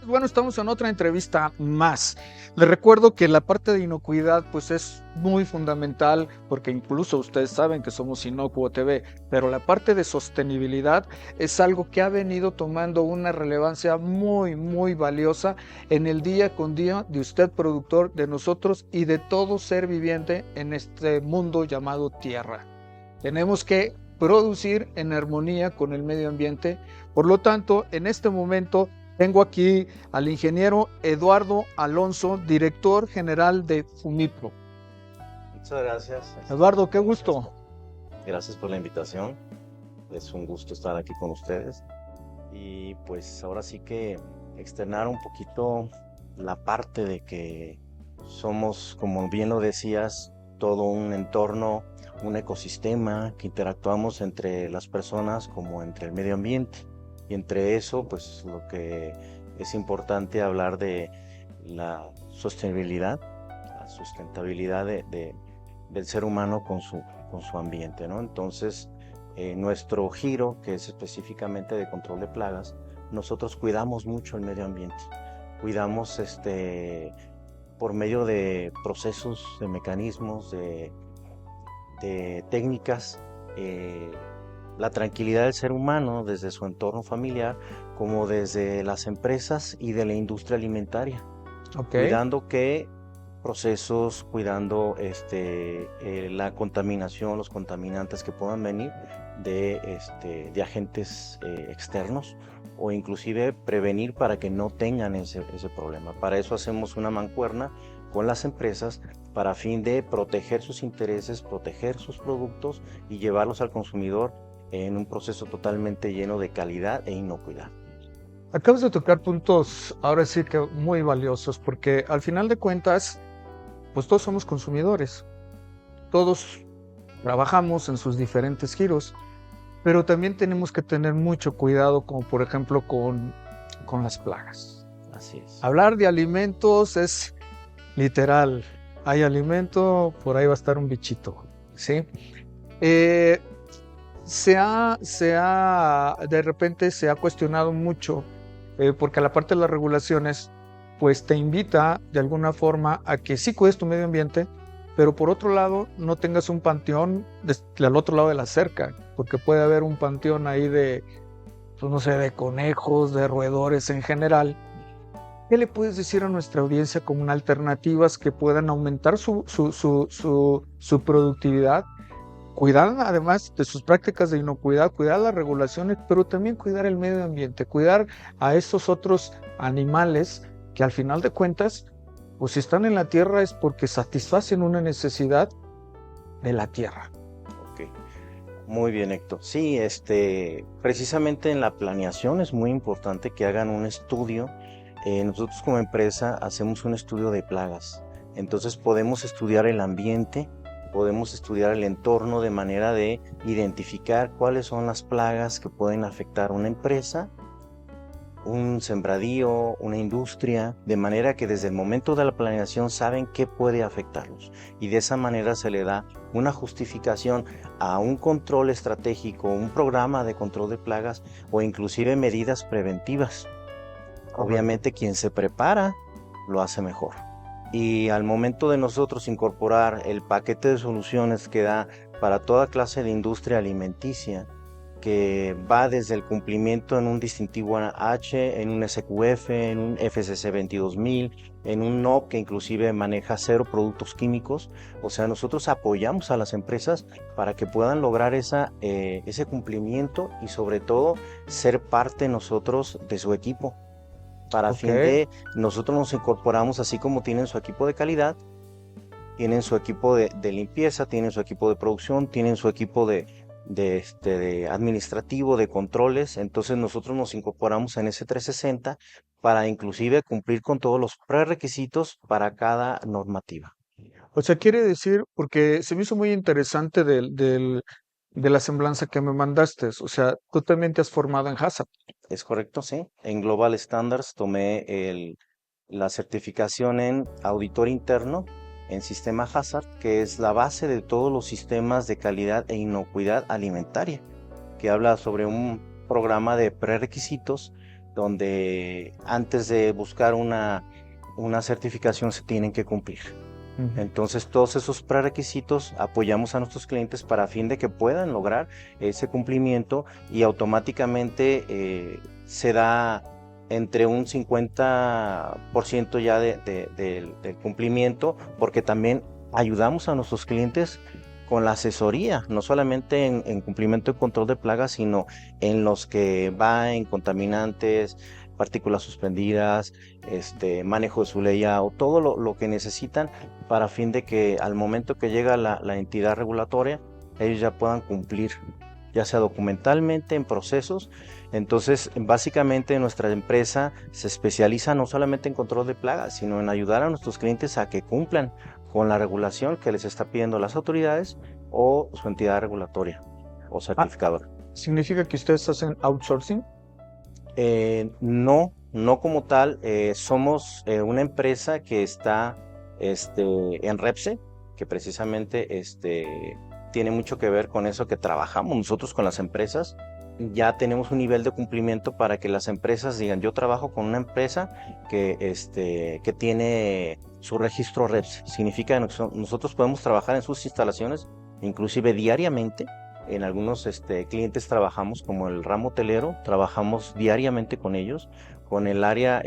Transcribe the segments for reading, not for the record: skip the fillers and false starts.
Bueno, estamos en otra entrevista más. Les recuerdo que la parte de inocuidad pues es muy fundamental porque incluso ustedes saben que somos Inocuo TV, pero la parte de sostenibilidad es algo que ha venido tomando una relevancia muy valiosa en el día con día de usted productor, de nosotros y de todo ser viviente en este mundo llamado Tierra. Tenemos que producir en armonía con el medio ambiente. Por lo tanto, en este momento tengo aquí al ingeniero Eduardo Alonso, director general de Fumipro. Muchas gracias. Eduardo, qué gusto. Gracias por la invitación. Es un gusto estar aquí con ustedes. Y pues ahora sí que externar un poquito la parte de que somos, como bien lo decías, todo un entorno, un ecosistema que interactuamos entre las personas como entre el medio ambiente. Y entre eso, pues lo que es importante hablar de la sostenibilidad, la sustentabilidad del ser humano con su ambiente, ¿no? Entonces, nuestro giro, que es específicamente de control de plagas, nosotros cuidamos mucho el medio ambiente. Cuidamos por medio de procesos, de mecanismos, de técnicas, la tranquilidad del ser humano desde su entorno familiar como desde las empresas y de la industria alimentaria, cuidando que procesos, cuidando la contaminación, los contaminantes que puedan venir de agentes externos o inclusive prevenir para que no tengan ese problema. Para eso hacemos una mancuerna con las empresas para fin de proteger sus intereses, proteger sus productos y llevarlos al consumidor en un proceso totalmente lleno de calidad e inocuidad. Acabas de tocar puntos ahora sí que muy valiosos porque al final de cuentas, pues todos somos consumidores, todos trabajamos en sus diferentes giros, pero también tenemos que tener mucho cuidado como por ejemplo con las plagas. Así es. Hablar de alimentos es literal, hay alimento, por ahí va a estar un bichito, ¿sí? De repente se ha cuestionado mucho porque la parte de las regulaciones pues te invita de alguna forma a que sí cuides tu medio ambiente, pero por otro lado no tengas un panteón al otro lado de la cerca, porque puede haber un panteón ahí de, pues no sé, de conejos, de roedores en general. ¿Qué le puedes decir a nuestra audiencia como alternativas que puedan aumentar su productividad? Cuidar además de sus prácticas de inocuidad, cuidar las regulaciones, pero también cuidar el medio ambiente, cuidar a esos otros animales que al final de cuentas, pues si están en la tierra es porque satisfacen una necesidad de la tierra. Ok, muy bien, Héctor. Sí, precisamente en la planeación es muy importante que hagan un estudio. Nosotros como empresa hacemos un estudio de plagas, entonces podemos estudiar el ambiente, podemos estudiar el entorno de manera de identificar cuáles son las plagas que pueden afectar una empresa, un sembradío, una industria, de manera que desde el momento de la planeación saben qué puede afectarlos. Y de esa manera se le da una justificación a un control estratégico, un programa de control de plagas o inclusive medidas preventivas. Obviamente quien se prepara lo hace mejor. Y al momento de nosotros incorporar el paquete de soluciones que da para toda clase de industria alimenticia, que va desde el cumplimiento en un distintivo H, en un SQF, en un FCC 22000, en un NOP que inclusive maneja 0 productos químicos. O sea, nosotros apoyamos a las empresas para que puedan lograr ese cumplimiento y sobre todo ser parte nosotros de su equipo. Para fin de, nosotros nos incorporamos así como tienen su equipo de calidad, tienen su equipo de limpieza, tienen su equipo de producción, tienen su equipo de administrativo, de controles. Entonces nosotros nos incorporamos en ese 360 para inclusive cumplir con todos los prerequisitos para cada normativa. O sea, quiere decir, porque se me hizo muy interesante de la semblanza que me mandaste, o sea, tú también te has formado en HACCP. Es correcto, sí. En Global Standards tomé la certificación en auditor interno en sistema Hazard, que es la base de todos los sistemas de calidad e inocuidad alimentaria, que habla sobre un programa de prerequisitos donde antes de buscar una certificación se tienen que cumplir. Entonces, todos esos prerequisitos apoyamos a nuestros clientes para a fin de que puedan lograr ese cumplimiento y automáticamente se da entre un 50% ya del cumplimiento, porque también ayudamos a nuestros clientes con la asesoría, no solamente en cumplimiento y control de plagas, sino en los que va en contaminantes, partículas suspendidas, manejo de su layout, todo lo que necesitan para fin de que al momento que llega la entidad regulatoria, ellos ya puedan cumplir, ya sea documentalmente en procesos. Entonces, básicamente nuestra empresa se especializa no solamente en control de plagas, sino en ayudar a nuestros clientes a que cumplan con la regulación que les está pidiendo las autoridades o su entidad regulatoria o certificadora. ¿Significa que ustedes hacen outsourcing? No como tal, somos una empresa que está en Repse, que precisamente tiene mucho que ver con eso que trabajamos nosotros con las empresas. Ya tenemos un nivel de cumplimiento para que las empresas digan, yo trabajo con una empresa que tiene su registro Repse. Significa que nosotros podemos trabajar en sus instalaciones, inclusive diariamente. En algunos clientes trabajamos como el ramo hotelero, trabajamos diariamente con ellos, con el área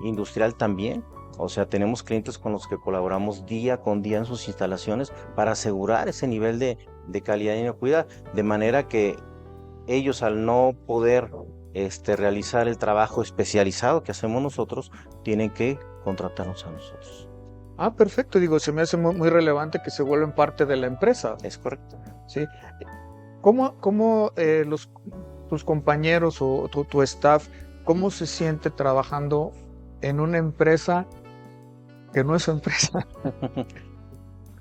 industrial también. O sea, tenemos clientes con los que colaboramos día con día en sus instalaciones para asegurar ese nivel de calidad y inocuidad, de manera que ellos, al no poder realizar el trabajo especializado que hacemos nosotros, tienen que contratarnos a nosotros. Perfecto. Digo, se me hace muy relevante que se vuelven parte de la empresa. Es correcto. ¿Sí? ¿Cómo tus compañeros o tu staff, cómo se siente trabajando en una empresa que no es su empresa?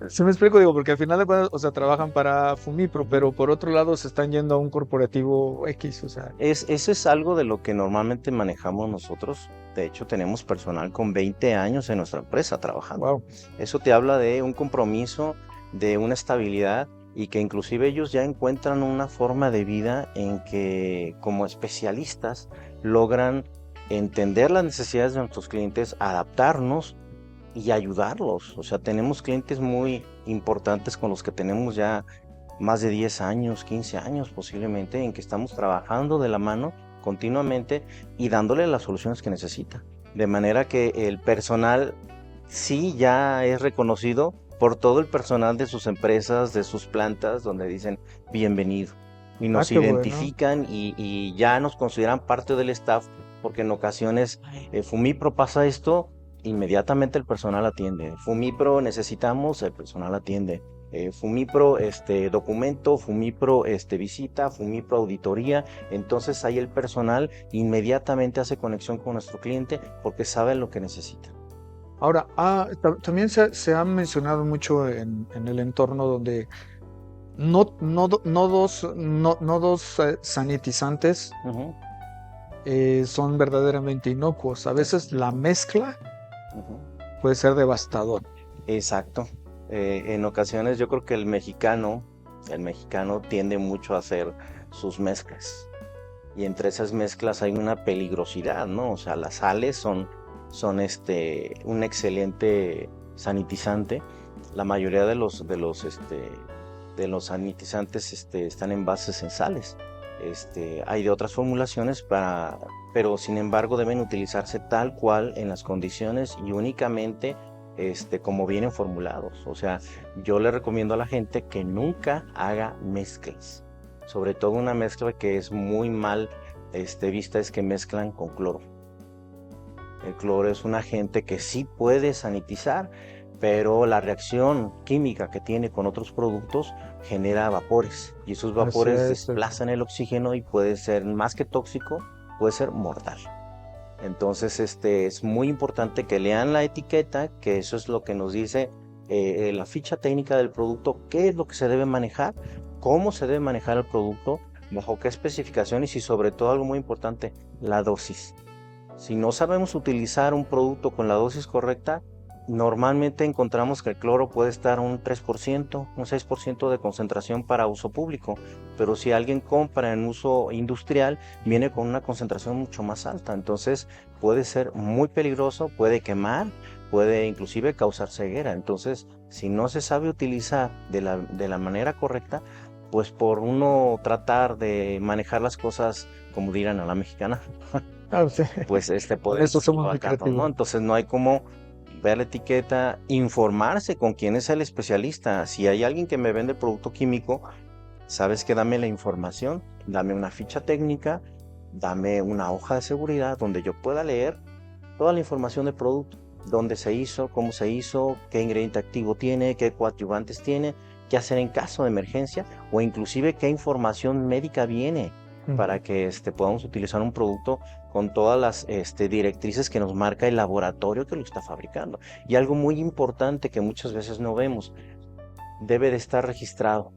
¿Sí me explico? Digo, porque al final de cuentas, o sea, trabajan para Fumipro, pero por otro lado se están yendo a un corporativo X, o sea. Eso es algo de lo que normalmente manejamos nosotros. De hecho, tenemos personal con 20 años en nuestra empresa trabajando. Wow. Eso te habla de un compromiso, de una estabilidad, y que inclusive ellos ya encuentran una forma de vida en que como especialistas logran entender las necesidades de nuestros clientes, adaptarnos y ayudarlos. O sea, tenemos clientes muy importantes con los que tenemos ya más de 10 años, 15 años posiblemente, en que estamos trabajando de la mano continuamente y dándole las soluciones que necesita. De manera que el personal sí ya es reconocido por todo el personal de sus empresas, de sus plantas, donde dicen bienvenido. Y nos identifican, bueno, y ya nos consideran parte del staff, porque en ocasiones Fumipro pasa esto, inmediatamente el personal atiende. Fumipro necesitamos, el personal atiende. Fumipro documento, Fumipro visita, Fumipro auditoría. Entonces ahí el personal inmediatamente hace conexión con nuestro cliente porque sabe lo que necesita. Ahora, también se ha mencionado mucho en el entorno donde no dos sanitizantes son verdaderamente inocuos. A veces la mezcla puede ser devastador. Exacto. En ocasiones yo creo que el mexicano tiende mucho a hacer sus mezclas. Y entre esas mezclas hay una peligrosidad, ¿no? O sea, las sales son un excelente sanitizante. La mayoría de los sanitizantes están en bases en sales. Hay de otras formulaciones pero sin embargo deben utilizarse tal cual en las condiciones y únicamente como vienen formulados. O sea, yo le recomiendo a la gente que nunca haga mezclas, sobre todo una mezcla que es muy mal vista, es que mezclan con cloro. El cloro es un agente que sí puede sanitizar, pero la reacción química que tiene con otros productos genera vapores, y esos vapores desplazan el oxígeno y puede ser más que tóxico, puede ser mortal. Entonces es muy importante que lean la etiqueta, que eso es lo que nos dice la ficha técnica del producto, qué es lo que se debe manejar, cómo se debe manejar el producto, bajo qué especificaciones y sobre todo algo muy importante, la dosis. Si no sabemos utilizar un producto con la dosis correcta, Normalmente encontramos que el cloro puede estar un 3%, un 6% de concentración para uso público, pero si alguien compra en uso industrial, viene con una concentración mucho más alta. Entonces puede ser muy peligroso, puede quemar, puede inclusive causar ceguera. Entonces, si no se sabe utilizar de la manera correcta, pues por uno tratar de manejar las cosas, como dirán a la mexicana, Ah, sí. pues Con puede eso somos muy acabarlo, ¿no? creativos. Entonces no hay como ver la etiqueta, informarse con quién es el especialista. Si hay alguien que me vende producto químico, sabes que dame la información, dame una ficha técnica, dame una hoja de seguridad donde yo pueda leer toda la información del producto, dónde se hizo, cómo se hizo, qué ingrediente activo tiene, qué coadyuvantes tiene, qué hacer en caso de emergencia o inclusive qué información médica viene Ujú. para que podamos utilizar un producto con todas las directrices que nos marca el laboratorio que lo está fabricando. Y algo muy importante que muchas veces no vemos, debe de estar registrado,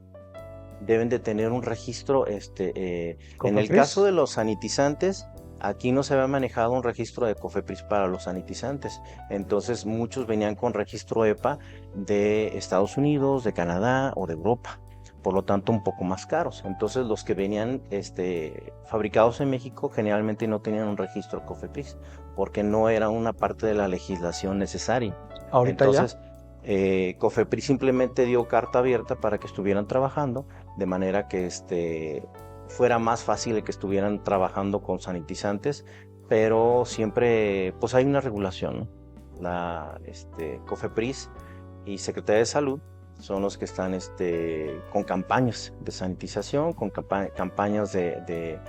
deben de tener un registro, en el caso Cofepris. de los sanitizantes, aquí no se había manejado un registro de Cofepris para los sanitizantes, entonces muchos venían con registro EPA de Estados Unidos, de Canadá o de Europa, por lo tanto un poco más caros. Entonces los que venían, fabricados en México generalmente no tenían un registro Cofepris, porque no era una parte de la legislación necesaria. Ahorita ya. Entonces, Cofepris simplemente dio carta abierta para que estuvieran trabajando de manera que fuera más fácil que estuvieran trabajando con sanitizantes, pero siempre pues hay una regulación, ¿no? Cofepris y Secretaría de Salud son los que están con campañas de sanitización, con campañas de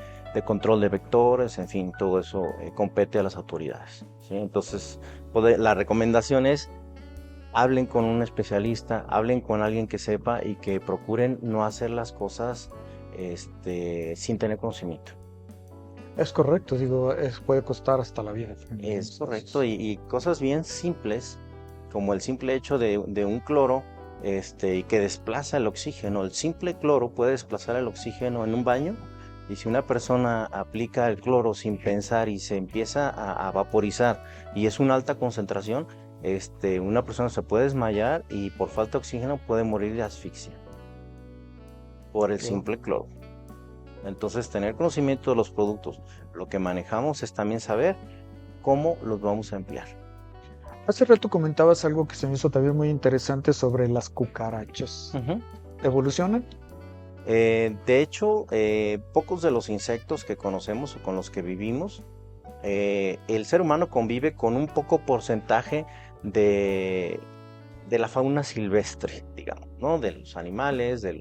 control de vectores, en fin, todo eso compete a las autoridades, ¿sí? Entonces, la recomendación es hablen con un especialista, hablen con alguien que sepa y que procuren no hacer las cosas sin tener conocimiento. Es correcto, digo, puede costar hasta la vida. Es correcto, y cosas bien simples, como el simple hecho de un cloro, y que desplaza el oxígeno. El simple cloro puede desplazar el oxígeno en un baño, y si una persona aplica el cloro sin pensar y se empieza a vaporizar y es una alta concentración, una persona se puede desmayar y por falta de oxígeno puede morir de asfixia por el Wow. simple cloro. Entonces, tener conocimiento de los productos, lo que manejamos es también saber cómo los vamos a emplear. Hace rato comentabas algo que se me hizo también muy interesante sobre las cucarachas. Ujú. ¿Evolucionan? De hecho, pocos de los insectos que conocemos o con los que vivimos, el ser humano convive con un poco porcentaje de, de la fauna silvestre, digamos, ¿no? De los animales, de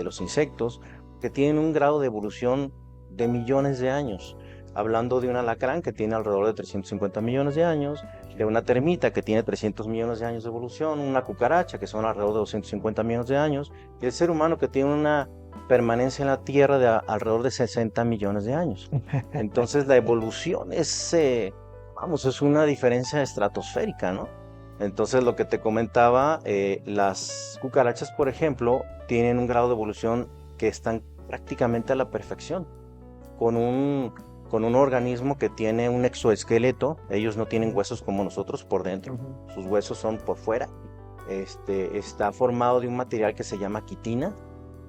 los insectos, que tienen un grado de evolución de millones de años. Hablando de un alacrán que tiene alrededor de 350 millones de años, de una termita que tiene 300 millones de años de evolución, una cucaracha que son alrededor de 250 millones de años, y el ser humano que tiene una permanencia en la Tierra de alrededor de 60 millones de años. Entonces la evolución es una diferencia estratosférica, ¿no? Entonces lo que te comentaba, las cucarachas, por ejemplo, tienen un grado de evolución que están prácticamente a la perfección, con un organismo que tiene un exoesqueleto. Ellos no tienen huesos como nosotros por dentro, Ujú. sus huesos son por fuera. Está formado de un material que se llama quitina,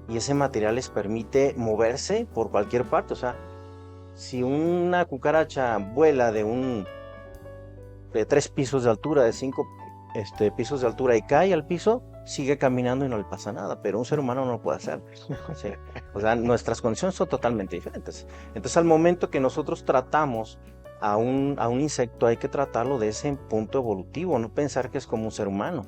y ese material les permite moverse por cualquier parte. O sea, si una cucaracha vuela de 3 pisos de altura, de 5 pisos de altura y cae al piso, sigue caminando y no le pasa nada, pero un ser humano no lo puede hacer. ¿Sí? O sea, nuestras condiciones son totalmente diferentes. Entonces, al momento que nosotros tratamos a un insecto, hay que tratarlo de ese punto evolutivo, no pensar que es como un ser humano,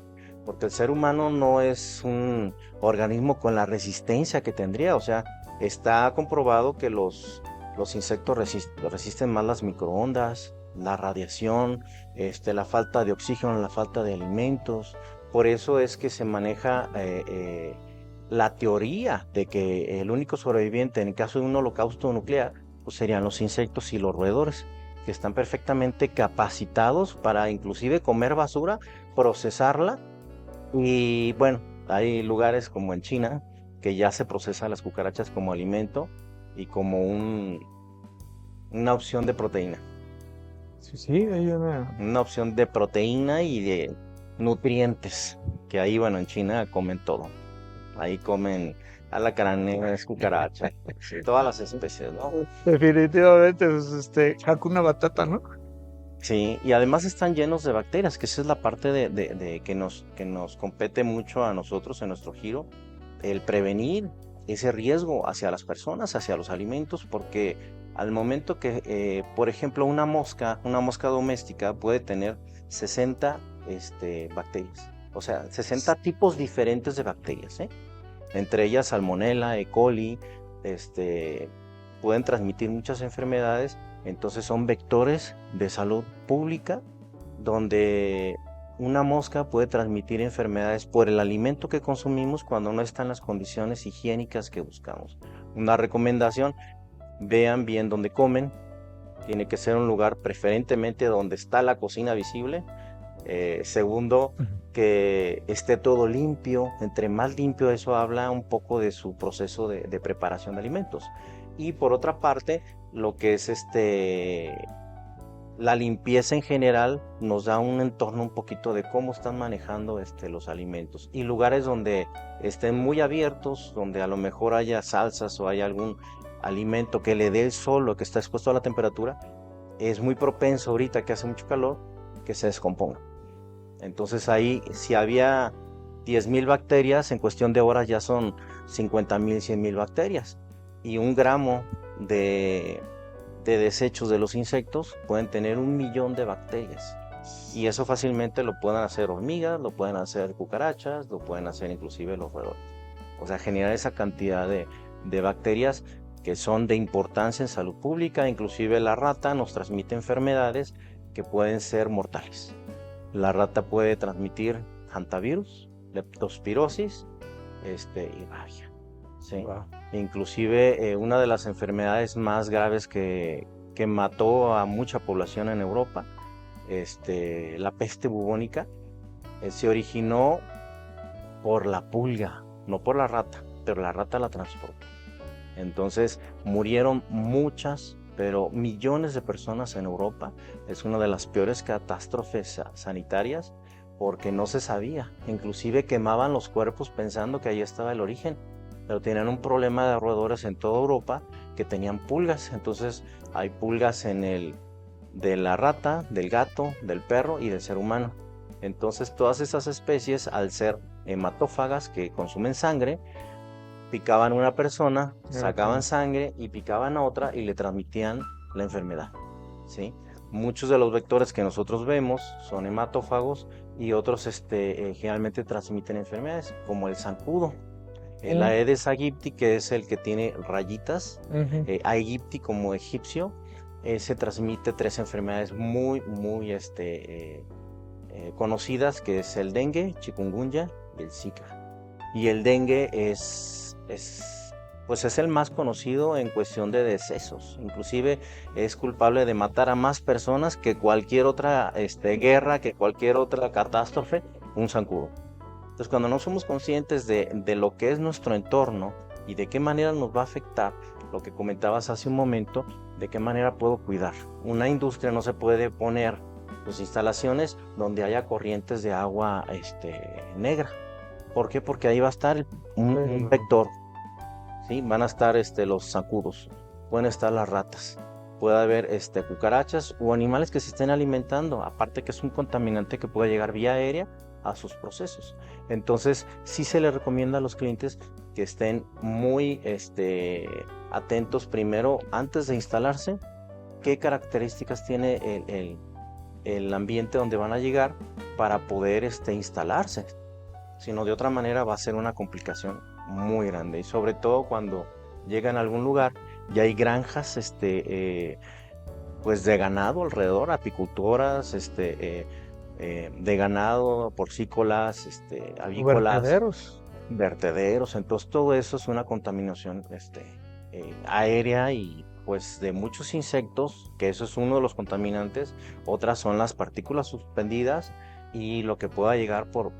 porque el ser humano no es un organismo con la resistencia que tendría. O sea, está comprobado que los insectos resisten más las microondas, la radiación, la falta de oxígeno, la falta de alimentos. Por eso es que se maneja la teoría de que el único sobreviviente en el caso de un holocausto nuclear, pues serían los insectos y los roedores, que están perfectamente capacitados para inclusive comer basura, procesarla. Y bueno, hay lugares como en China que ya se procesa las cucarachas como alimento y como una opción de proteína. Sí, sí, hay Una opción de proteína y de nutrientes, que ahí, bueno, en China comen todo. Ahí comen alacranes, cucarachas, todas las especies, ¿no? definitivamente, pues, Hakuna Batata, ¿no? Sí, y además están llenos de bacterias, que esa es la parte de que nos compete mucho a nosotros en nuestro giro, el prevenir ese riesgo hacia las personas, hacia los alimentos, porque al momento que, por ejemplo, una mosca doméstica puede tener 60 bacterias, o sea, 60 tipos diferentes de bacterias, ¿eh? Entre ellas Salmonella, E. coli, este, pueden transmitir muchas enfermedades, entonces son vectores de salud pública donde una mosca puede transmitir enfermedades por el alimento que consumimos cuando no están las condiciones higiénicas que buscamos. Una recomendación, vean bien dónde comen, tiene que ser un lugar preferentemente donde está la cocina visible. Segundo, Ujú. que esté todo limpio. Entre más limpio, eso habla un poco de su proceso de preparación de alimentos. Y por otra parte, lo que es la limpieza en general nos da un entorno un poquito de cómo están manejando los alimentos. Y lugares donde estén muy abiertos, donde a lo mejor haya salsas o haya algún alimento que le dé el sol o que está expuesto a la temperatura, es muy propenso ahorita que hace mucho calor que se descomponga. Entonces ahí, si había 10.000 bacterias, en cuestión de horas ya son 50.000, 100.000 bacterias. Y un gramo de, de desechos de los insectos pueden tener 1.000.000 de bacterias. Y eso fácilmente lo pueden hacer hormigas, lo pueden hacer cucarachas, lo pueden hacer inclusive los roedores. O sea, generar esa cantidad de bacterias que son de importancia en salud pública. Inclusive la rata nos transmite enfermedades que pueden ser mortales. La rata puede transmitir hantavirus, leptospirosis, y rabia, ¿sí? Wow. Inclusive una de las enfermedades más graves que mató a mucha población en Europa, la peste bubónica, se originó por la pulga, no por la rata, pero la rata la transportó. Entonces murieron muchas, pero millones de personas en Europa. Es una de las peores catástrofes sanitarias porque no se sabía. Inclusive quemaban los cuerpos pensando que ahí estaba el origen, pero tenían un problema de roedores en toda Europa que tenían pulgas. Entonces hay pulgas de la rata, del gato, del perro y del ser humano. Entonces todas esas especies, al ser hematófagas que consumen sangre, picaban a una persona, sacaban sangre y picaban a otra y le transmitían la enfermedad, ¿sí? Muchos de los vectores que nosotros vemos son hematófagos y otros generalmente transmiten enfermedades, como el zancudo. El Mm, Aedes aegypti, que es el que tiene rayitas, ujú. aegypti como egipcio, se transmite 3 enfermedades muy, muy conocidas, que es el dengue, chikungunya y el zika. Y el dengue pues es el más conocido en cuestión de decesos. Inclusive es culpable de matar a más personas que cualquier otra guerra, que cualquier otra catástrofe, un zancudo. Entonces, cuando no somos conscientes de lo que es nuestro entorno y de qué manera nos va a afectar, lo que comentabas hace un momento, de qué manera puedo cuidar. Una industria no se puede poner sus instalaciones donde haya corrientes de agua negra. ¿Por qué? Porque ahí va a estar un vector, ¿sí? Van a estar los zancudos, pueden estar las ratas, puede haber cucarachas o animales que se estén alimentando, aparte que es un contaminante que puede llegar vía aérea a sus procesos. Entonces, sí se les recomienda a los clientes que estén muy atentos primero, antes de instalarse, qué características tiene el ambiente donde van a llegar para poder instalarse. Sino de otra manera va a ser una complicación muy grande. Y sobre todo cuando llegan a algún lugar y hay granjas pues de ganado alrededor, apicultoras, de ganado, porcícolas, avícolas, Vertederos. vertederos. Entonces todo eso es una contaminación aérea y pues de muchos insectos, que eso es uno de los contaminantes. Otras son las partículas suspendidas y lo que pueda llegar por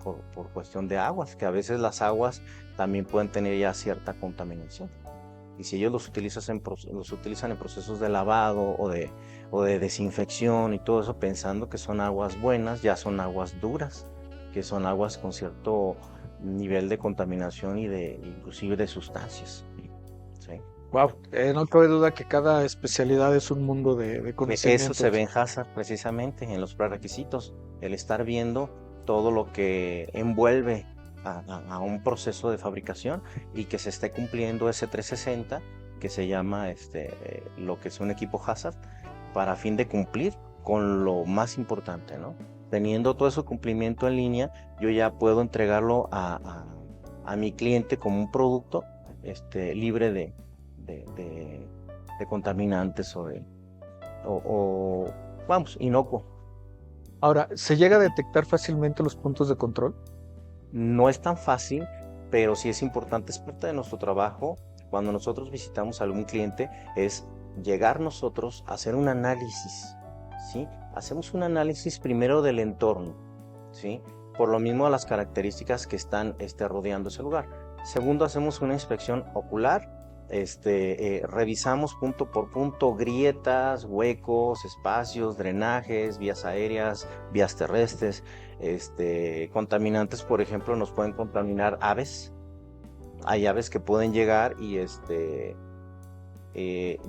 cuestión de aguas, que a veces las aguas también pueden tener ya cierta contaminación. Y si ellos los utilizan en procesos de lavado o de desinfección y todo eso, pensando que son aguas buenas, ya son aguas duras, que son aguas con cierto nivel de contaminación y inclusive de sustancias. ¿Sí? Wow, no cabe duda que cada especialidad es un mundo de Eso se ve conocimientos. en Hazard precisamente, en los prerequisitos, el estar viendo todo lo que envuelve a un proceso de fabricación y que se esté cumpliendo ese 360 que se llama lo que es un equipo Hazard para fin de cumplir con lo más importante, ¿no? Teniendo todo ese cumplimiento en línea, yo ya puedo entregarlo a mi cliente como un producto libre de, de contaminantes vamos, inocuo. Ahora, ¿se llega a detectar fácilmente los puntos de control? No es tan fácil, pero sí es importante, es parte de nuestro trabajo. Cuando nosotros visitamos a algún cliente, es llegar nosotros a hacer un análisis, ¿sí? Hacemos un análisis primero del entorno, ¿sí? Por lo mismo a las características que están rodeando ese lugar. Segundo, hacemos una inspección ocular. Revisamos punto por punto grietas, huecos, espacios, drenajes, vías aéreas, vías terrestres, contaminantes, por ejemplo, nos pueden contaminar aves. Hay aves que pueden llegar y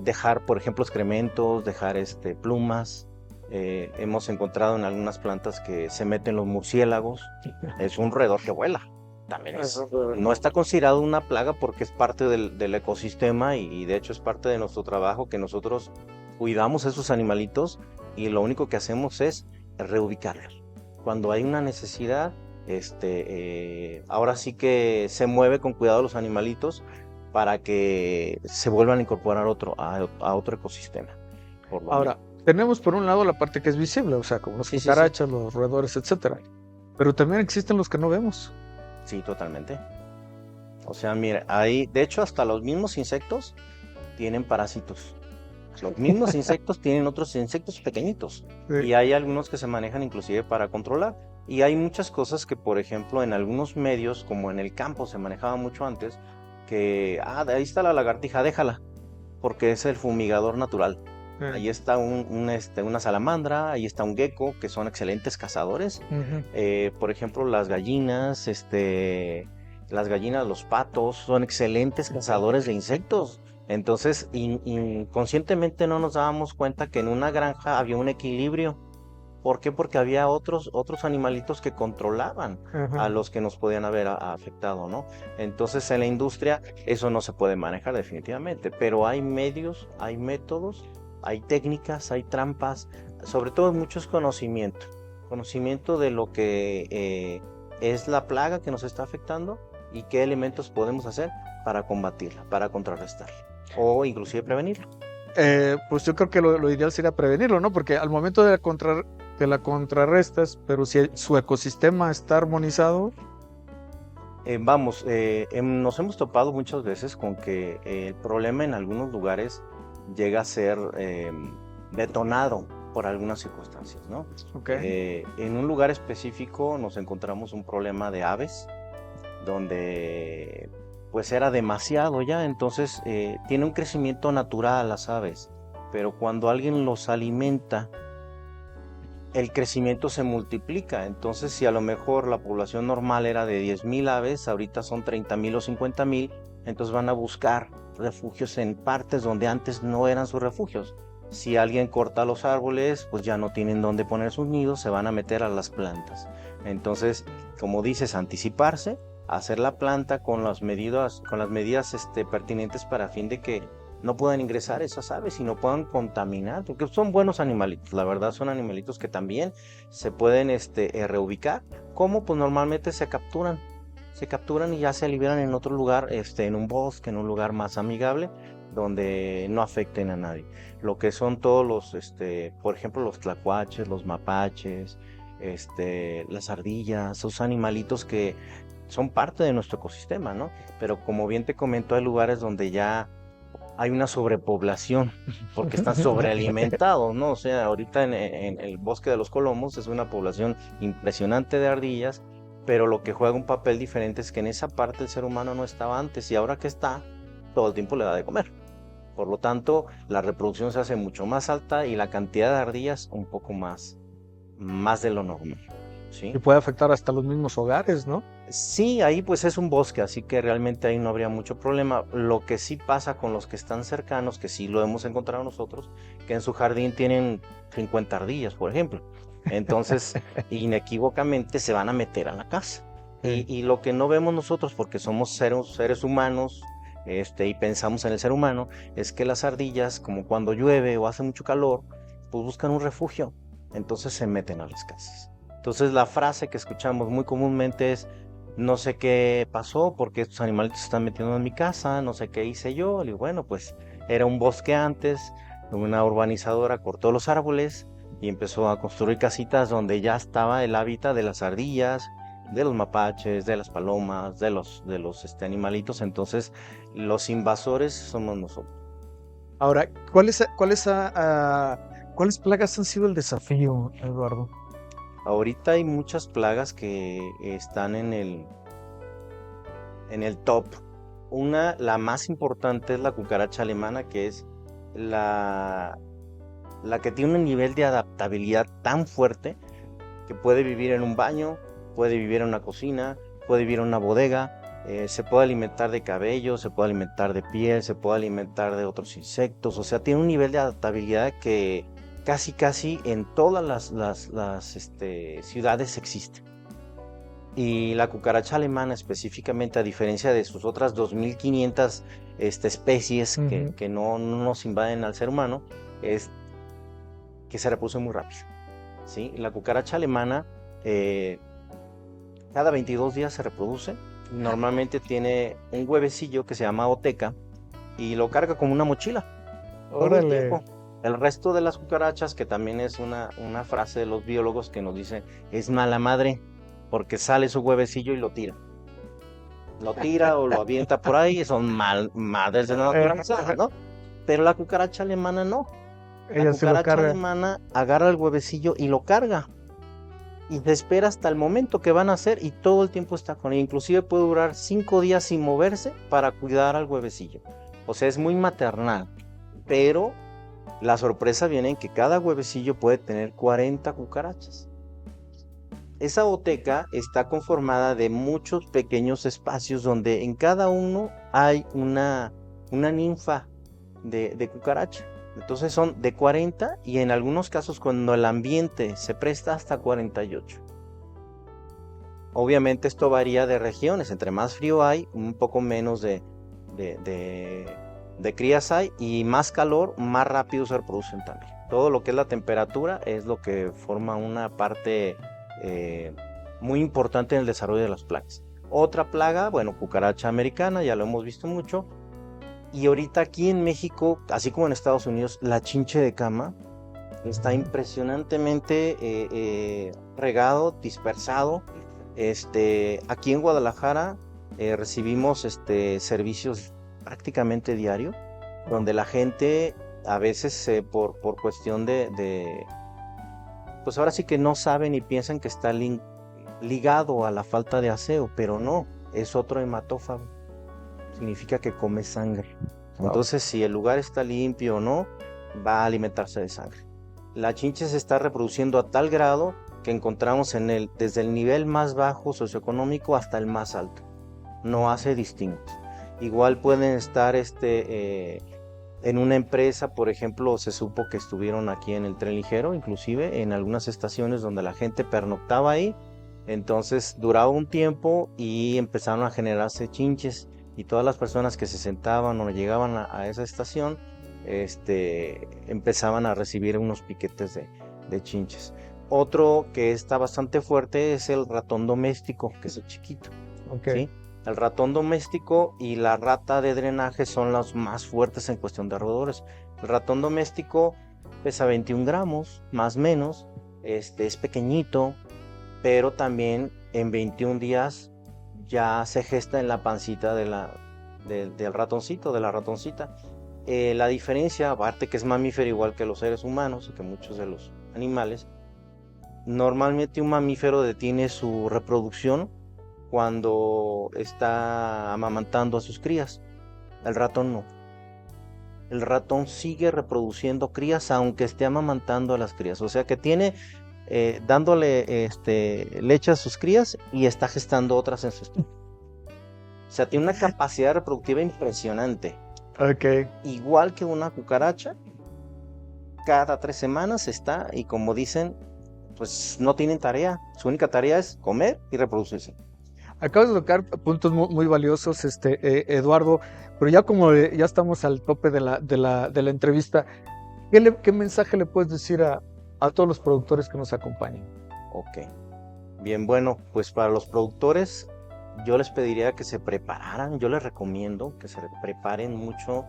dejar, por ejemplo, excrementos, dejar plumas. Hemos encontrado en algunas plantas que se meten los murciélagos. Es un roedor que vuela. También no está considerado una plaga porque es parte del ecosistema y de hecho es parte de nuestro trabajo que nosotros cuidamos a esos animalitos y lo único que hacemos es reubicarlos. Cuando hay una necesidad, ahora sí que se mueve con cuidado los animalitos para que se vuelvan a incorporar a otro ecosistema. Ahora, tenemos por un lado la parte que es visible, o sea, como las Sí, cucarachas, los roedores, etcétera. Pero también existen los que no vemos. Sí, totalmente. O sea, mira, de hecho, hasta los mismos insectos tienen parásitos. Los mismos insectos tienen otros insectos pequeñitos. Sí. Y hay algunos que se manejan inclusive para controlar. Y hay muchas cosas que, por ejemplo, en algunos medios, como en el campo se manejaba mucho antes, que, de ahí está la lagartija, déjala, porque es el fumigador natural. Ahí está una salamandra, ahí está un gecko, que son excelentes cazadores. Por ejemplo, las gallinas, los patos, son excelentes cazadores de insectos. Entonces, inconscientemente no nos dábamos cuenta que en una granja había un equilibrio. ¿Por qué? Porque había otros animalitos que controlaban a los que nos podían haber afectado, ¿no? Entonces, en la industria eso no se puede manejar definitivamente, pero hay medios, hay métodos, hay técnicas, hay trampas, sobre todo mucho conocimiento de lo que es la plaga que nos está afectando y qué elementos podemos hacer para combatirla, para contrarrestarla o inclusive prevenirla. Pues yo creo que lo ideal sería prevenirlo, ¿no? Porque al momento de la contrarrestas, pero si su ecosistema está armonizado. Nos hemos topado muchas veces con que el problema en algunos lugares llega a ser detonado por algunas circunstancias, ¿no? Okay. En un lugar específico nos encontramos un problema de aves, donde pues era demasiado ya, entonces tiene un crecimiento natural las aves, pero cuando alguien los alimenta, el crecimiento se multiplica. Entonces, si a lo mejor la población normal era de 10,000 aves, ahorita son 30,000 o 50,000, entonces van a buscar refugios en partes donde antes no eran sus refugios. Si alguien corta los árboles, pues ya no tienen dónde poner sus nidos, se van a meter a las plantas. Entonces, como dices, anticiparse, hacer la planta con las medidas pertinentes para fin de que no puedan ingresar esas aves y no puedan contaminar, porque son buenos animalitos, la verdad son animalitos que también se pueden reubicar, como pues normalmente se capturan y ya se liberan en otro lugar, en un bosque, en un lugar más amigable, donde no afecten a nadie. Lo que son todos por ejemplo, los tlacuaches, los mapaches, las ardillas, esos animalitos que son parte de nuestro ecosistema, ¿no? Pero como bien te comento, hay lugares donde ya hay una sobrepoblación, porque están sobrealimentados, ¿no? O sea, ahorita en el bosque de los Colomos es una población impresionante de ardillas, pero lo que juega un papel diferente es que en esa parte el ser humano no estaba antes, y ahora que está, todo el tiempo le da de comer. Por lo tanto, la reproducción se hace mucho más alta y la cantidad de ardillas un poco más de lo normal, Y ¿sí? puede afectar hasta los mismos hogares, ¿no? Sí, ahí pues es un bosque, así que realmente ahí no habría mucho problema. Lo que sí pasa con los que están cercanos, que sí lo hemos encontrado nosotros, que en su jardín tienen 50 ardillas, por ejemplo. Entonces, inequívocamente se van a meter a la casa. Sí. Y lo que no vemos nosotros, porque somos seres humanos, y pensamos en el ser humano, es que las ardillas, como cuando llueve o hace mucho calor, pues buscan un refugio. Entonces se meten a las casas. Entonces la frase que escuchamos muy comúnmente es: no sé qué pasó porque estos animalitos se están metiendo en mi casa, no sé qué hice yo. Le digo, bueno, pues era un bosque antes, una urbanizadora cortó los árboles y empezó a construir casitas donde ya estaba el hábitat de las ardillas, de los mapaches, de las palomas, de los animalitos. Entonces, los invasores somos nosotros. Ahora, ¿cuáles plagas han sido el desafío, Eduardo? Ahorita hay muchas plagas que están en el top. La más importante es la cucaracha alemana, que es la, la que tiene un nivel de adaptabilidad tan fuerte que puede vivir en un baño, puede vivir en una cocina, puede vivir en una bodega, se puede alimentar de cabello, se puede alimentar de piel, se puede alimentar de otros insectos. O sea, tiene un nivel de adaptabilidad que casi en todas las ciudades existe. Y la cucaracha alemana específicamente, a diferencia de sus otras 2500 especies Ujú. que no nos invaden al ser humano, es que se reproduce muy rápido, ¿sí? La cucaracha alemana eh, cada 22 días se reproduce. Normalmente tiene un huevecillo que se llama oteca y lo carga como una mochila todo el Órale. tiempo. El resto de las cucarachas, que también es una frase de los biólogos que nos dice, es mala madre, porque sale su huevecillo y lo tira. Lo tira o lo avienta por ahí, son madres de la naturaleza, ¿no? Pero la cucaracha alemana no. La Ella se lo cucaracha carga. alemana agarra el huevecillo y lo carga. Y se espera hasta el momento que van a hacer y todo el tiempo está con ella. Inclusive puede durar 5 días sin moverse para cuidar al huevecillo. O sea, es muy maternal. Pero la sorpresa viene en que cada huevecillo puede tener 40 cucarachas. Esa boteca está conformada de muchos pequeños espacios donde en cada uno hay una ninfa de cucaracha. Entonces son de 40 y en algunos casos cuando el ambiente se presta hasta 48. Obviamente esto varía de regiones, entre más frío hay, un poco menos de, de- de crías hay y más calor, más rápido se reproducen también. Todo lo que es la temperatura es lo que forma una parte eh, muy importante en el desarrollo de las plagas. Otra plaga, bueno, cucaracha americana, ya lo hemos visto mucho. Y ahorita aquí en México, así como en Estados Unidos, la chinche de cama está impresionantemente regado, dispersado. Aquí en Guadalajara recibimos servicios prácticamente diario, donde la gente a veces por cuestión pues ahora sí que no saben y piensan que está ligado a la falta de aseo, pero no, es otro hematófago, significa que come sangre. Wow. Entonces, si el lugar está limpio o no, va a alimentarse de sangre. La chinche se está reproduciendo a tal grado que encontramos desde el nivel más bajo socioeconómico hasta el más alto. No hace distingos. Igual pueden estar en una empresa, por ejemplo, se supo que estuvieron aquí en el tren ligero, inclusive en algunas estaciones donde la gente pernoctaba ahí. Entonces duraba un tiempo y empezaron a generarse chinches y todas las personas que se sentaban o llegaban a esa estación empezaban a recibir unos piquetes de chinches. Otro que está bastante fuerte es el ratón doméstico, que es el chiquito, Ok. ¿sí? El ratón doméstico y la rata de drenaje son los más fuertes en cuestión de roedores. El ratón doméstico pesa 21 gramos, más o menos, es pequeñito, pero también en 21 días ya se gesta en la pancita del ratoncito, de la ratoncita. La diferencia, aparte que es mamífero igual que los seres humanos, que muchos de los animales, normalmente un mamífero detiene su reproducción cuando está amamantando a sus crías. el ratón no. El ratón sigue reproduciendo crías aunque esté amamantando a las crías. O sea que tiene dándole leche a sus crías y está gestando otras en su estómago. O sea, tiene una capacidad reproductiva impresionante. Ok. Igual que una cucaracha, cada 3 semanas está, y como dicen, pues no tienen tarea. Su única tarea es comer y reproducirse. Acabas de tocar puntos muy valiosos, Eduardo, pero ya como ya estamos al tope de la entrevista, ¿qué mensaje le puedes decir a todos los productores que nos acompañan? Ok. Bien, bueno, pues para los productores yo les pediría que se prepararan, yo les recomiendo que se preparen mucho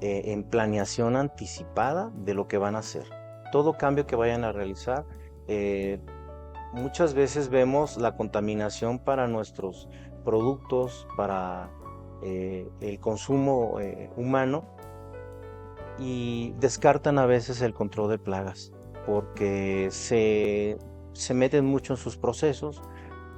en planeación anticipada de lo que van a hacer. Todo cambio que vayan a realizar, muchas veces vemos la contaminación para nuestros productos, para el consumo humano, y descartan a veces el control de plagas porque se meten mucho en sus procesos,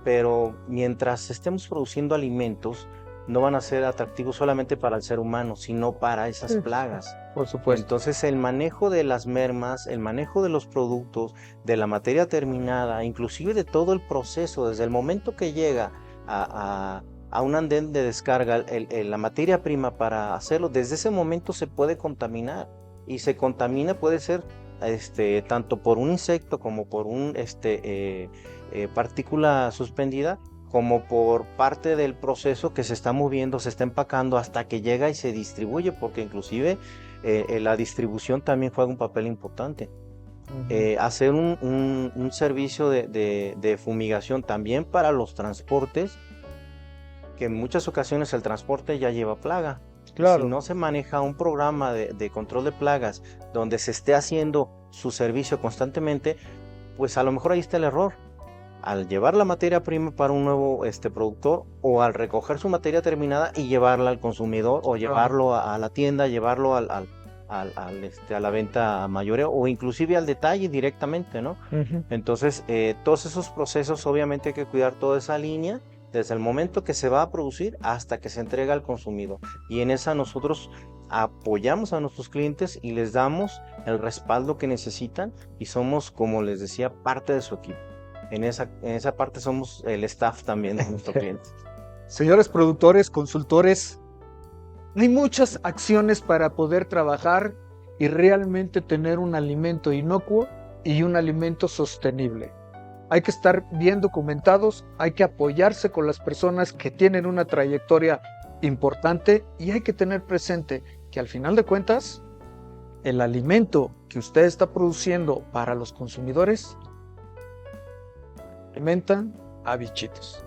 pero mientras estemos produciendo alimentos no van a ser atractivos solamente para el ser humano, sino para esas Sí, plagas. por supuesto. Entonces el manejo de las mermas, el manejo de los productos, de la materia terminada, inclusive de todo el proceso, desde el momento que llega a un andén de descarga, la materia prima para hacerlo, desde ese momento se puede contaminar. Y se contamina, puede ser tanto por un insecto como por un partícula suspendida, como por parte del proceso que se está moviendo, se está empacando hasta que llega y se distribuye, porque inclusive la distribución también juega un papel importante. Hacer un servicio de fumigación también para los transportes, que en muchas ocasiones el transporte ya lleva plaga. Claro. Si no se maneja un programa de control de plagas donde se esté haciendo su servicio constantemente, pues a lo mejor ahí está el error. Al llevar la materia prima para un nuevo productor, o al recoger su materia terminada y llevarla al consumidor, o llevarlo a la tienda, llevarlo a la venta a mayoreo, o inclusive al detalle directamente, ¿no? Entonces, todos esos procesos, obviamente hay que cuidar toda esa línea, desde el momento que se va a producir hasta que se entrega al consumidor. Y en esa nosotros apoyamos a nuestros clientes y les damos el respaldo que necesitan, y somos, como les decía, parte de su equipo. En esa parte somos el staff también de nuestros clientes. Señores productores, consultores, hay muchas acciones para poder trabajar y realmente tener un alimento inocuo y un alimento sostenible. Hay que estar bien documentados, hay que apoyarse con las personas que tienen una trayectoria importante, y hay que tener presente que al final de cuentas, el alimento que usted está produciendo para los consumidores alimentan a bichitos.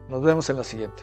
Nos vemos en la siguiente.